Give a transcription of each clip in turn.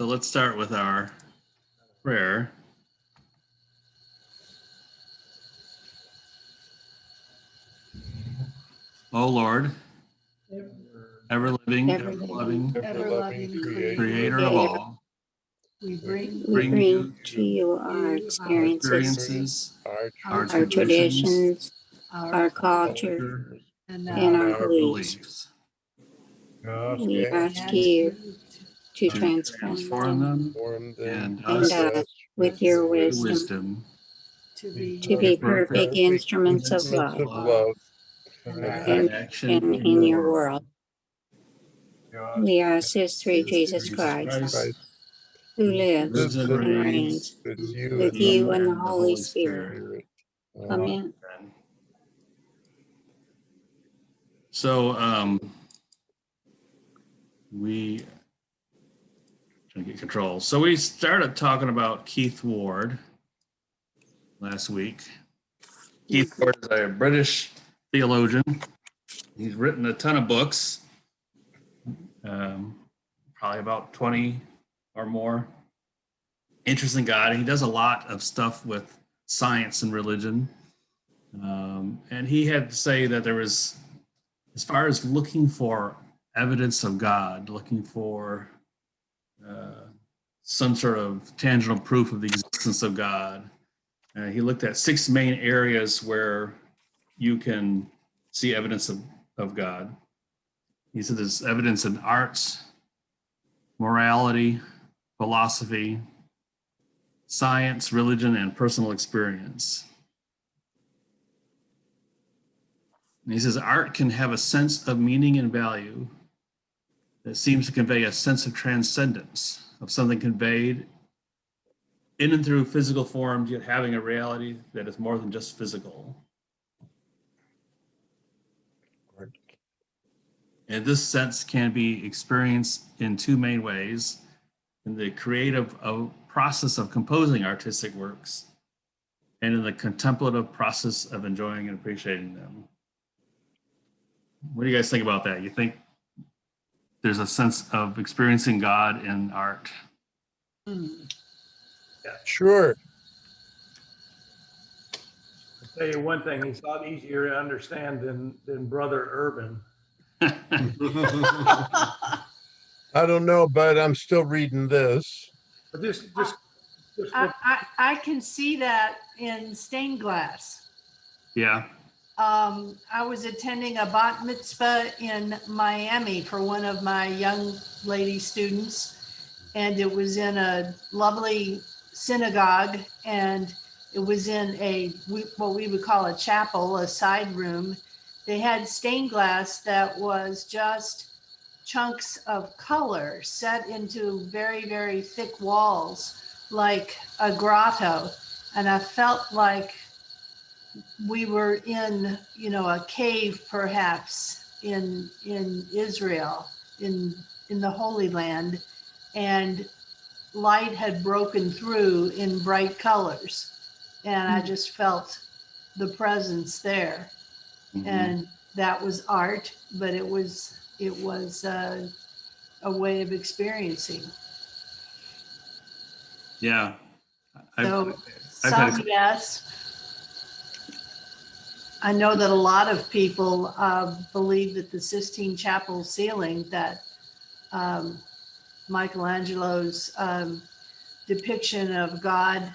So let's start with our prayer. O Lord, ever living, ever loving, creator of all, we bring to you our experiences, our traditions, our culture, and and our our beliefs. We ask you to transform them and and us us with your wisdom to be to be perfect instruments of love and action in your world. We ask this through Jesus Christ, who lives and reigns with you and the Holy Spirit. Amen. So we trying to get control. So we started talking about Keith Ward last week. Keith Ward is a British theologian. He's written a ton of books, probably about 20 or more. Interesting guy. He does a lot of stuff with science and religion. And he had to say that there was, as far as looking for evidence of God, looking for some sort of tangible proof of the existence of God, he looked at 6 main areas where you can see evidence of God. He said there's evidence in arts, morality, philosophy, science, religion, and personal experience. And he says art can have a sense of meaning and value that seems to convey a sense of transcendence, of something conveyed in and through physical forms, yet having a reality that is more than just physical. And this sense can be experienced in 2 main ways: in the creative process of composing artistic works, and in the contemplative process of enjoying and appreciating them. What do you guys think about that? You think there's a sense of experiencing God in art? Yeah, sure. I'll tell you one thing, he's a lot easier to understand than Brother Urban. I don't know, but I'm still reading this. But just I can see that in stained glass. Yeah. I was attending a bat mitzvah in Miami for one of my young lady students, and it was in a lovely synagogue, and it was in what we would call a chapel, a side room. They had stained glass that was just chunks of color set into very, very thick walls, like a grotto. And I felt like we were in, a cave, perhaps in Israel, in the Holy Land, and light had broken through in bright colors, and I just felt the presence there. Mm-hmm. And that was art, but it was a way of experiencing. Yeah. Yes. I know that a lot of people believe that the Sistine Chapel ceiling, that Michelangelo's depiction of God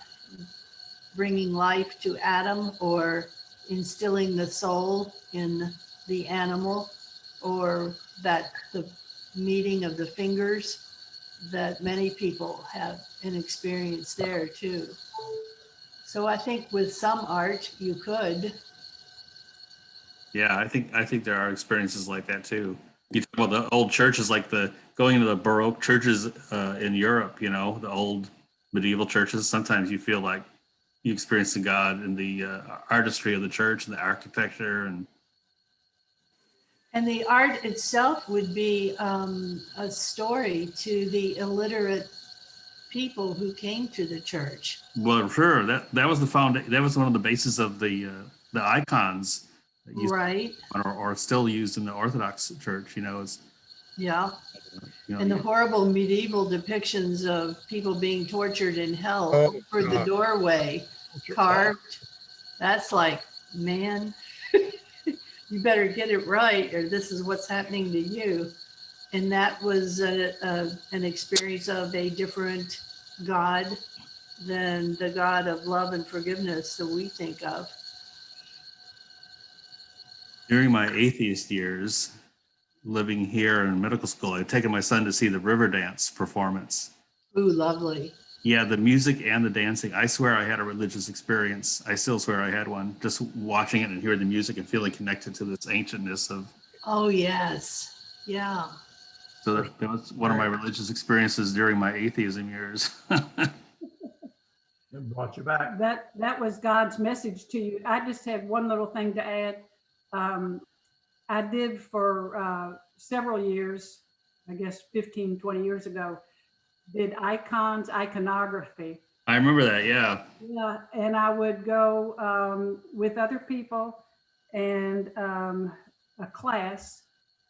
bringing life to Adam, or instilling the soul in the animal, or that the meeting of the fingers, that many people have an experience there too. So I think with some art you could. Yeah, I think there are experiences like that too. You talk about the old churches, like going into the Baroque churches in Europe, the old medieval churches. Sometimes you feel like you experience the God in the artistry of the church and the architecture. And the art itself would be a story to the illiterate people who came to the church. Well, sure, that was the foundation. That was one of the bases of the icons, right? Or still used in the Orthodox Church. Yeah. You know, And the horrible medieval depictions of people being tortured in hell Oh, for the God. doorway carved. That's like, man, you better get it right, or this is what's happening to you. And that was an experience of a different God than the God of love and forgiveness that we think of. during my atheist years, living here in medical school, I'd taken my son to see the river dance performance. Ooh, lovely. Yeah, the music and the dancing. I swear I had a religious experience. I still swear I had one. Just watching it and hearing the music and feeling connected to this ancientness of. Oh, yes. Yeah. So that was one of my religious experiences during my atheism years. It brought you back. That was God's message to you. I just have one little thing to add. I did for several years, I guess 15, 20 years ago, did iconography. I remember that, yeah. Yeah, and I would go with other people and a class,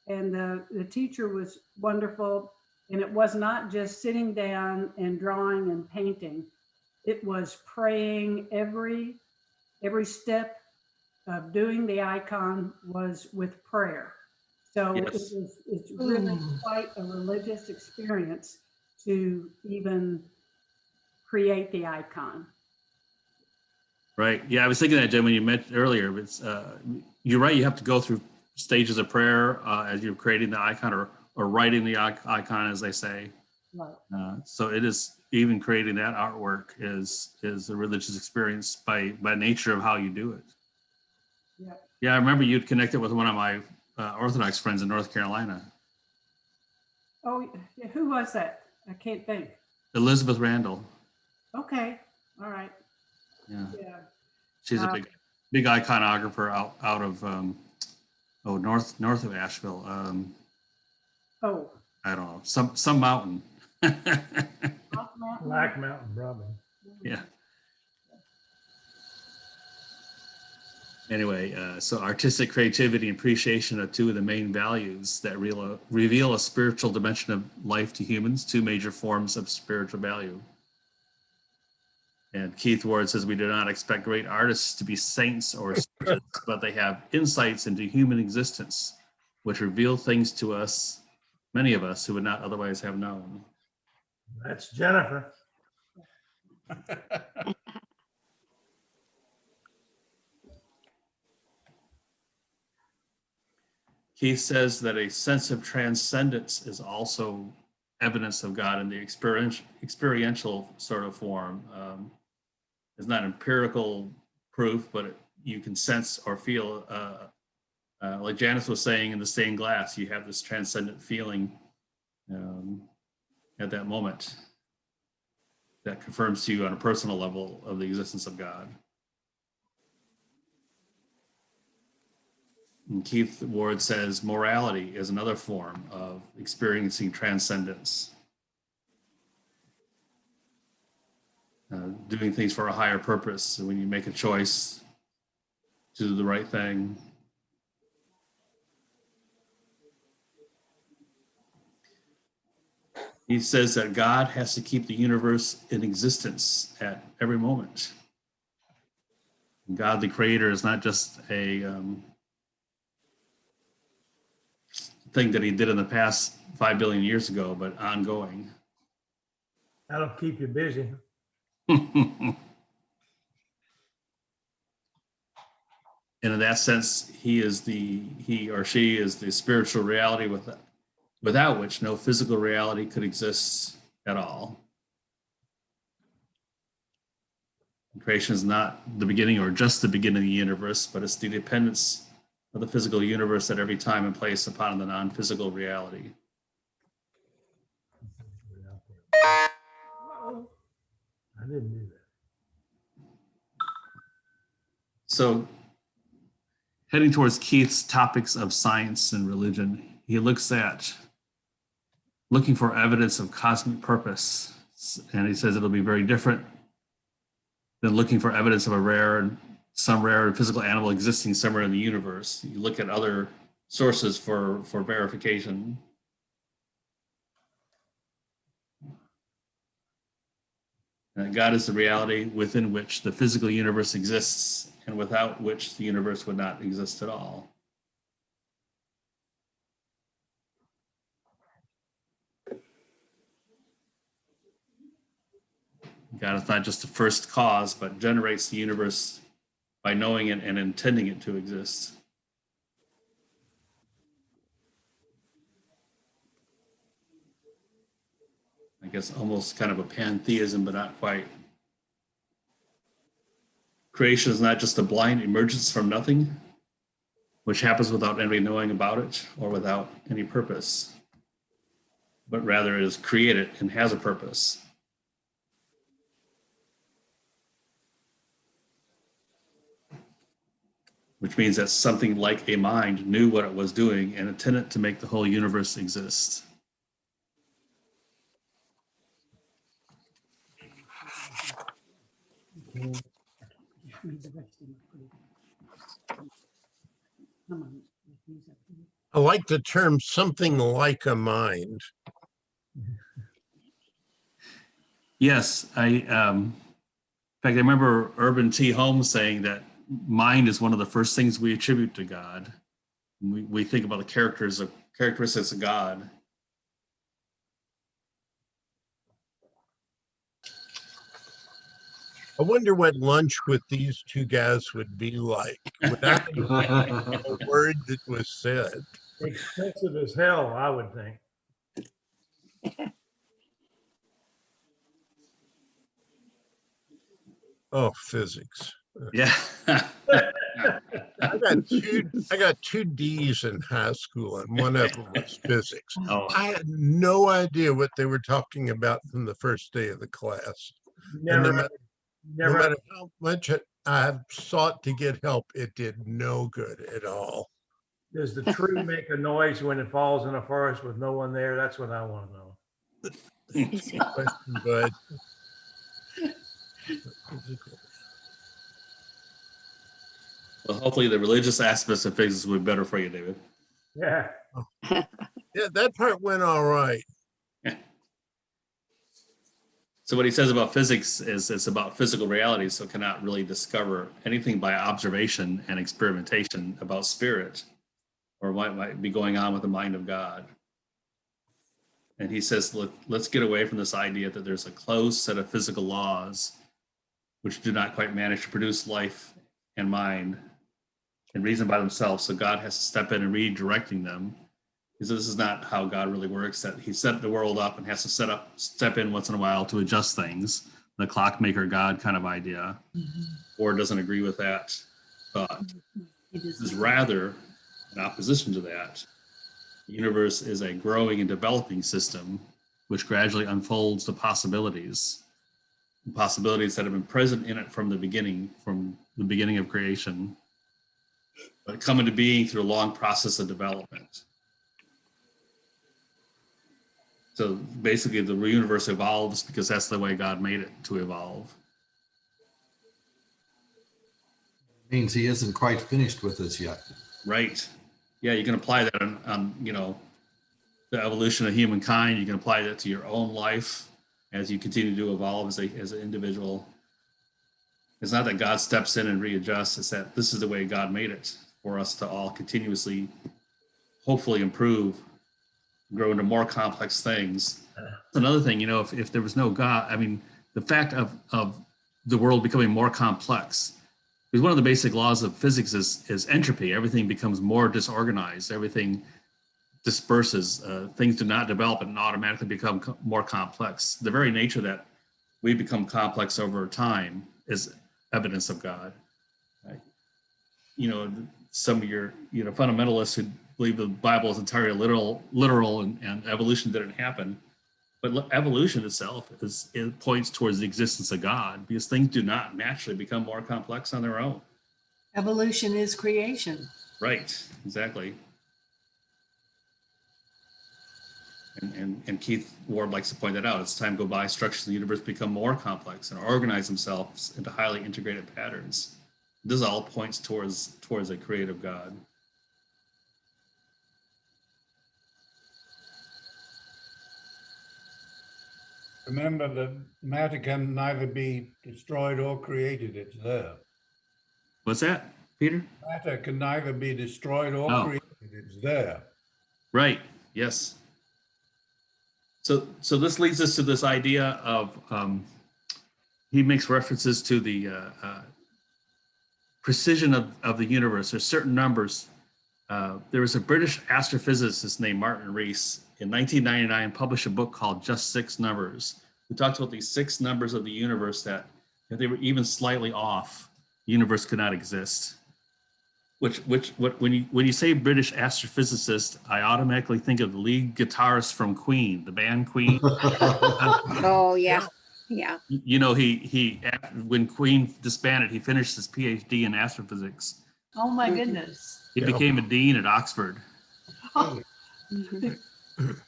and the teacher was wonderful. And it was not just sitting down and drawing and painting. It was praying. Every step of doing the icon was with prayer. So Yes. it's really quite a religious experience to even create the icon. Right. Yeah, I was thinking that, Jim, when you mentioned earlier. It's you're right. You have to go through stages of prayer as you're creating the icon or writing the icon, as they say. Right. So it is, even creating that artwork is a religious experience by nature of how you do it. Yeah. Yeah, I remember you'd connected with one of my Orthodox friends in North Carolina, Oh, yeah, who was that? I can't think. Elizabeth Randall. Okay. All right. Yeah, Yeah. she's a big iconographer out of north of Asheville. Oh. I don't know, some mountain. Black Mountain, probably. Yeah. Anyway, so artistic creativity and appreciation are two of the main values that reveal a spiritual dimension of life to humans, two major forms of spiritual value. And Keith Ward says, we do not expect great artists to be saints or sages, but they have insights into human existence, which reveal things to us, many of us, who would not otherwise have known. That's Jennifer. Keith says that a sense of transcendence is also evidence of God in the experiential sort of form. It's not empirical proof, but you can sense or feel, like Janice was saying, in the stained glass, you have this transcendent feeling at that moment that confirms to you on a personal level of the existence of God. And Keith Ward says morality is another form of experiencing transcendence. Doing things for a higher purpose. So when you make a choice to do the right thing. He says that God has to keep the universe in existence at every moment. God, the creator, is not just a thing that he did in the past 5 billion years ago, but ongoing. That'll keep you busy. And in that sense, he or she is the spiritual reality without which no physical reality could exist at all. Creation is not the beginning or just the beginning of the universe, but it's the dependence of the physical universe at every time and place upon the non-physical reality. I didn't do that. So, heading towards Keith's topics of science and religion, he looks at looking for evidence of cosmic purpose. And he says it'll be very different than looking for evidence of some rare physical animal existing somewhere in the universe. You look at other sources for verification. God is the reality within which the physical universe exists and without which the universe would not exist at all. God is not just the first cause, but generates the universe by knowing it and intending it to exist. I guess almost kind of a pantheism, but not quite. Creation is not just a blind emergence from nothing, which happens without anybody knowing about it or without any purpose, but rather it is created and has a purpose. Which means that something like a mind knew what it was doing and intended to make the whole universe exist. I like the term something like a mind. Yes, in fact, I remember Urban T. Holmes saying that mind is one of the first things we attribute to God. We think about the characteristics of God. I wonder what lunch with these two guys would be like without a word that was said. Expensive as hell, I would think. Oh, physics. Yeah. I got two D's in high school, and one of them was physics. Oh. I had no idea what they were talking about from the first day of the class. Never, No matter how much I sought to get help, it did no good at all. Does the tree make a noise when it falls in a forest with no one there? That's what I want to know. Question, bud. Well, hopefully the religious aspects of physics will be better for you, David. Yeah. Yeah, that part went all right. So what he says about physics is it's about physical reality, so cannot really discover anything by observation and experimentation about spirit or what might be going on with the mind of God. And he says, let's get away from this idea that there's a closed set of physical laws which do not quite manage to produce life and mind and reason by themselves. So God has to step in and redirecting them. Because this is not how God really works, that he set the world up and has to step in once in a while to adjust things. The clockmaker God kind of idea. Or doesn't agree with that thought. This is rather in opposition to that. The universe is a growing and developing system which gradually unfolds the possibilities that have been present in it from the beginning of creation, but come into being through a long process of development. So basically the universe evolves because that's the way God made it to evolve. Means he isn't quite finished with us yet. Right. Yeah, you can apply that on the evolution of humankind. You can apply that to your own life as you continue to evolve as an individual. It's not that God steps in and readjusts. It's that this is the way God made it for us to all continuously, hopefully improve, grow into more complex things. Another thing, if there was no God, I mean, the fact of the world becoming more complex, because one of the basic laws of physics is entropy. Everything becomes more disorganized. Everything disperses. Things do not develop and automatically become more complex. The very nature that we become complex over time is evidence of God. Right? Some of your fundamentalists who believe the Bible is entirely literal and evolution didn't happen. But evolution itself it points towards the existence of God because things do not naturally become more complex on their own. Evolution is creation. Right, exactly. And Keith Ward likes to point that out. As time go by, structures of the universe become more complex and organize themselves into highly integrated patterns. This all points towards a creative God. Remember that matter can neither be destroyed or created. It's there. What's that, Peter? Matter can neither be destroyed or Oh. created. It's there. Right. Yes. So this leads us to this idea of he makes references to the precision of the universe. There's certain numbers. There was a British astrophysicist named Martin Rees in 1999 published a book called Just Six Numbers. He talks about these 6 numbers of the universe that if they were even slightly off, the universe could not exist. When you say British astrophysicist, I automatically think of the lead guitarist from Queen, the band Queen. Oh, yeah. Yeah. You know, he when Queen disbanded, he finished his PhD in astrophysics. Oh, my goodness. He became a dean at Oxford. Mhm.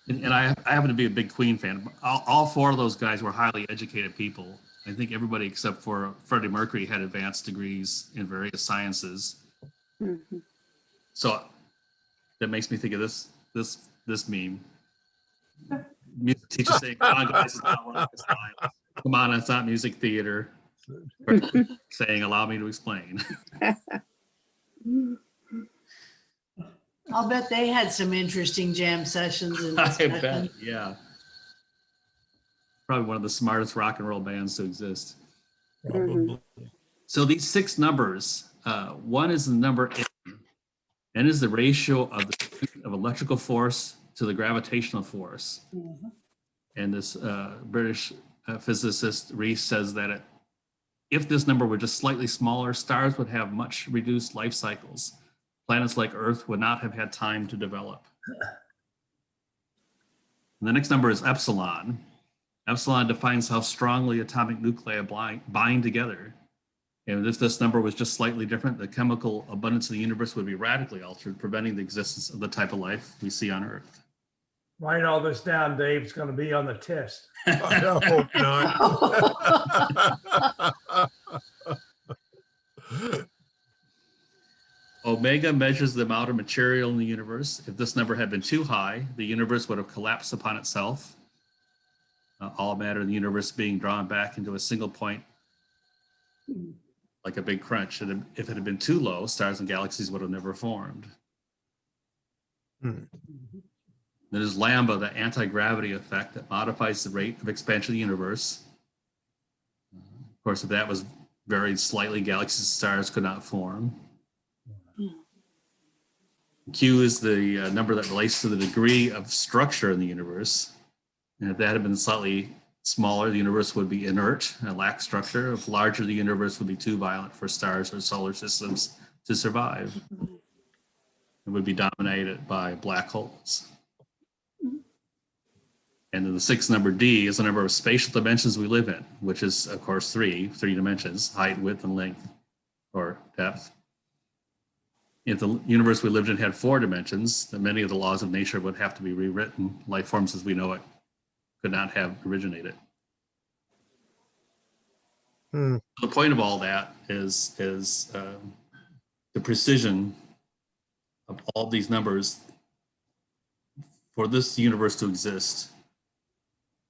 And I happen to be a big Queen fan. All 4 of those guys were highly educated people. I think everybody except for Freddie Mercury had advanced degrees in various sciences. Mhm. So that makes me think of this meme. Music teacher saying, "Come on, guys, it's not rocket science. Come on, it's not music theater." Saying, "Allow me to explain." I'll bet they had some interesting jam sessions and I discussion. bet, yeah. Probably one of the smartest rock and roll bands to exist. Probably. So these 6 numbers, one is the number N. N is the ratio of electrical force to the gravitational force. And this British physicist Rees says that if this number were just slightly smaller, stars would have much reduced life cycles. Planets like Earth would not have had time to develop. And the next number is epsilon. Epsilon defines how strongly atomic nuclei bind together. And if this number was just slightly different, the chemical abundance of the universe would be radically altered, preventing the existence of the type of life we see on Earth. Write all this down, Dave. It's going to be on the test. I hope not. Omega measures the amount of material in the universe. If this number had been too high, the universe would have collapsed upon itself. All matter in the universe being drawn back into a single point, like a big crunch. And if it had been too low, stars and galaxies would have never formed. There's Lambda, the anti-gravity effect that modifies the rate of expansion of the universe. Of course, if that was very slightly, galaxies and stars could not form. Q is the number that relates to the degree of structure in the universe. And if that had been slightly smaller, the universe would be inert and lack structure. If larger, the universe would be too violent for stars or solar systems to survive. It would be dominated by black holes. And then the 6th number, D, is the number of spatial dimensions we live in, which is, of course, three dimensions: height, width, and length, or depth. If the universe we lived in had 4 dimensions, then many of the laws of nature would have to be rewritten. Life forms as we know it could not have originated. The point of all that is the precision of all these numbers for this universe to exist.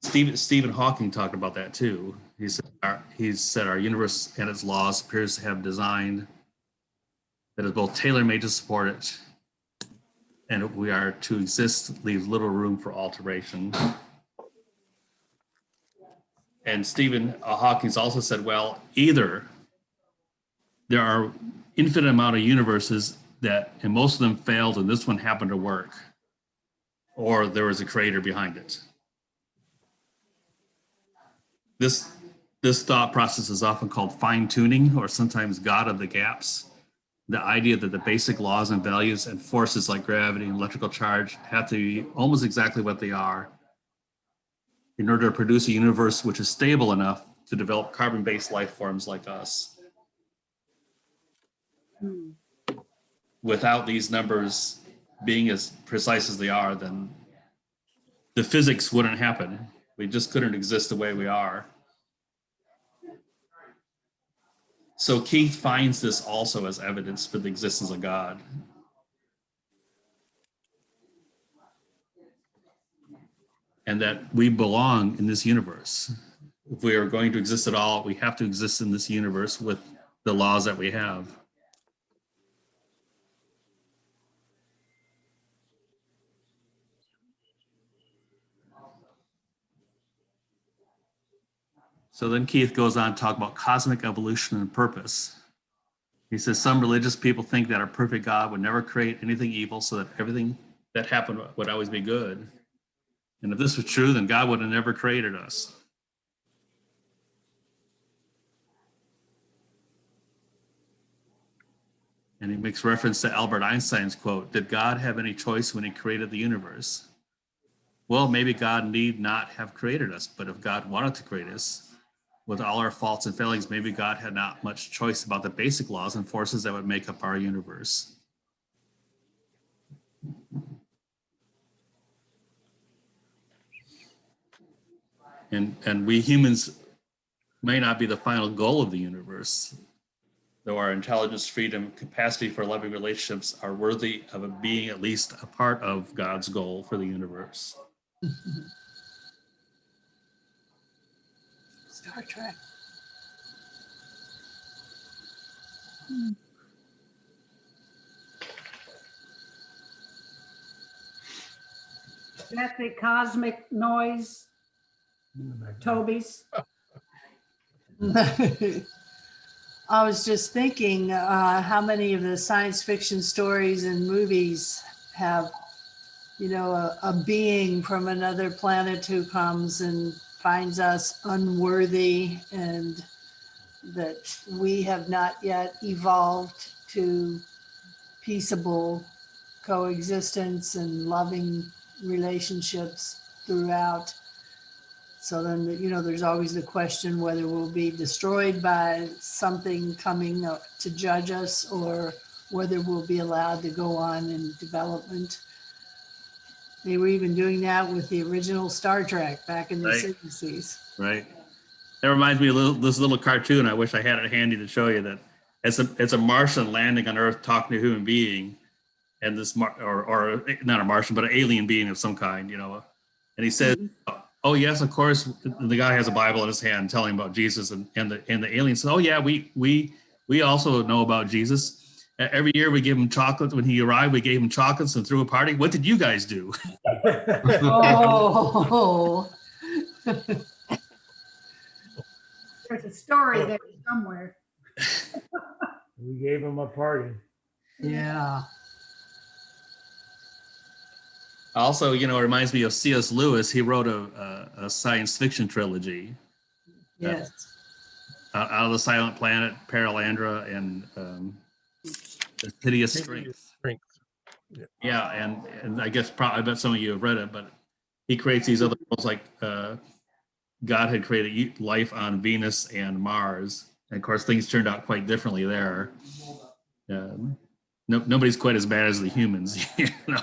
Stephen Hawking talked about that too. He said our universe and its laws appears to have designed that is both tailor-made to support it, and if we are to exist, leaves little room for alteration. And Stephen Hawking also said, well, either there are infinite amount of universes that, and most of them failed and this one happened to work, or there was a creator behind it. This thought process is often called fine-tuning, or sometimes God of the gaps. The idea that the basic laws and values and forces like gravity and electrical charge have to be almost exactly what they are in order to produce a universe which is stable enough to develop carbon-based life forms like us. Without these numbers being as precise as they are, then the physics wouldn't happen. We just couldn't exist the way we are. So Keith finds this also as evidence for the existence of God. and that we belong in this universe. If we are going to exist at all, we have to exist in this universe with the laws that we have. So then Keith goes on to talk about cosmic evolution and purpose. He says some religious people think that our perfect God would never create anything evil, so that everything that happened would always be good. And if this was true, then God would have never created us. And he makes reference to Albert Einstein's quote, "Did God have any choice when he created the universe?" Well, maybe God need not have created us, but if God wanted to create us, with all our faults and failings, maybe God had not much choice about the basic laws and forces that would make up our universe. And we humans may not be the final goal of the universe, though our intelligence, freedom, capacity for loving relationships are worthy of being at least a part of God's goal for the universe. Star Trek. That's the cosmic noise, Toby's. I was just thinking how many of the science fiction stories and movies have, you know, a being from another planet who comes and finds us unworthy, and that we have not yet evolved to peaceable coexistence and loving relationships throughout. So then, you know, there's always the question whether we'll be destroyed by something coming to judge us, or whether we'll be allowed to go on in development. They were even doing that with the original Star Trek back in the Right. 60s. Right. That reminds me of this little cartoon. I wish I had it handy to show you that. It's a Martian landing on Earth talking to a human being, and this or not a Martian, but an alien being of some kind, you know. And he says, "Oh yes, of course." The guy has a Bible in his hand, telling him about Jesus, and the alien says, "Oh yeah, we also know about Jesus. Every year we give him chocolate. When he arrived, we gave him chocolates and threw a party. What did you guys do?" Oh. There's a story there somewhere. We gave him a party. Yeah. Also, you know, it reminds me of C.S. Lewis. He wrote a science fiction trilogy. Yes. Out of the Silent Planet, Paralandra, and The Hideous Strength. Yeah, and I guess I bet some of you have read it, but he creates these other worlds, like God had created life on Venus and Mars. And of course, things turned out quite differently there. Nobody's quite as bad as the humans, you know.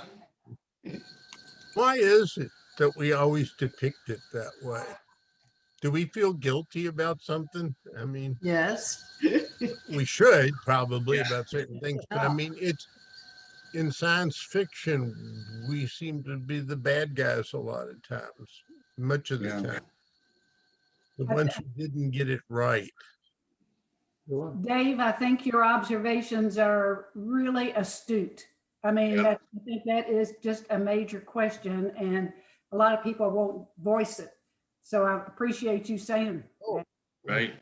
Why is it that we always depict it that way? Do we feel guilty about something? I mean, Yes. we should probably about certain things, but I mean, it's in science fiction, we seem to be the bad guys a lot of times, much of the time. The ones who didn't get it right. Dave, I think your observations are really astute. I mean, I think that is just a major question, and a lot of people won't voice it. So I appreciate you saying that. Right.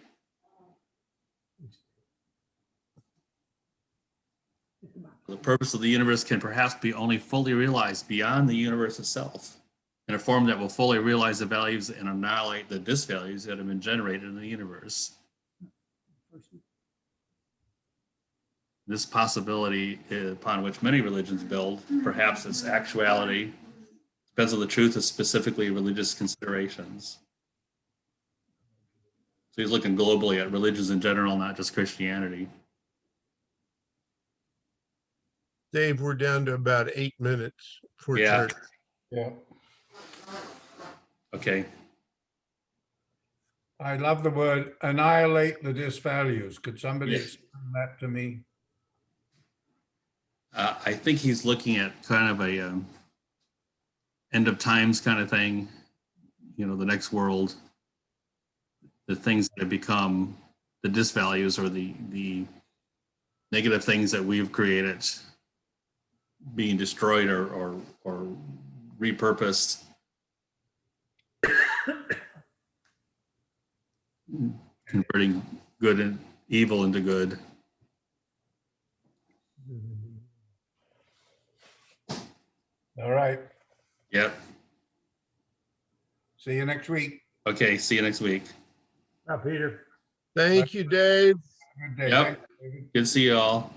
The purpose of the universe can perhaps be only fully realized beyond the universe itself, in a form that will fully realize the values and annihilate the disvalues that have been generated in the universe. This possibility, upon which many religions build, perhaps its actuality, depends on the truth of specifically religious considerations. So he's looking globally at religions in general, not just Christianity. Dave, we're down to about 8 minutes for church. Yeah. Okay. I love the word annihilate the disvalues. Could somebody explain that to me? I think he's looking at kind of a end of times kind of thing. you know, the next world, the things that have become the disvalues or the negative things that we've created being destroyed or repurposed. Converting good and evil into good. All right. Yep. See you next week. Okay, see you next week. Now, Peter. Thank you, Dave. Good day. Yep. Thanks, David. Good to see you all.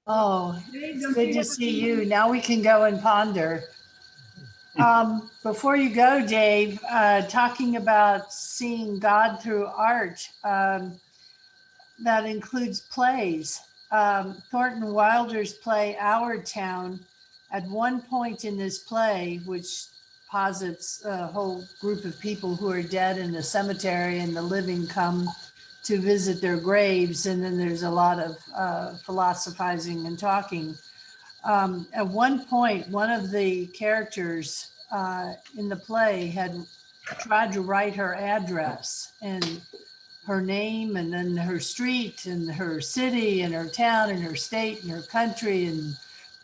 Oh, it's good to see you. Now we can go and ponder. Before you go, Dave, talking about seeing God through art, that includes plays. Thornton Wilder's play, Our Town, at one point in this play, which posits a whole group of people who are dead in the cemetery and the living come to visit their graves. And then there's a lot of philosophizing and talking. At one point, one of the characters in the play had tried to write her address and her name, and then her street and her city and her town and her state and her country, and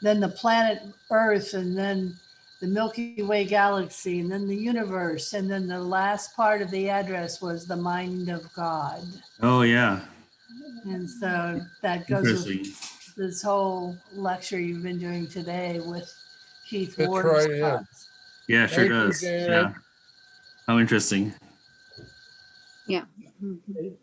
then the planet Earth, and then the Milky Way galaxy, and then the universe. And then the last part of the address was the mind of God. Oh yeah. And so that goes Interesting. with this whole lecture you've been doing today with Keith That's Ward's right, yeah. thoughts. Yeah, sure Thank you, does. Dan. Yeah. How interesting.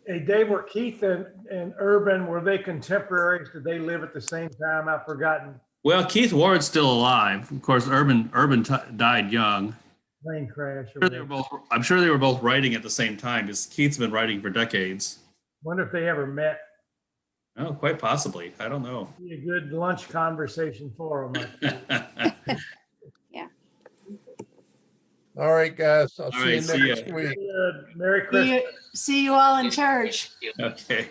Hey, Dave, were Keith and Urban, were they contemporaries? Did they live at the same time? I've forgotten. Well, Keith Ward's still alive. Of course, Urban died young. Plane crash. Or I'm sure they were both writing at the same time, because Keith's been writing for decades. wonder if they ever met. Oh, quite possibly. I don't know. Be a good lunch conversation for them. All right, guys. I'll All see right, you see ya. next week. Merry Christmas. See you all in church. Okay.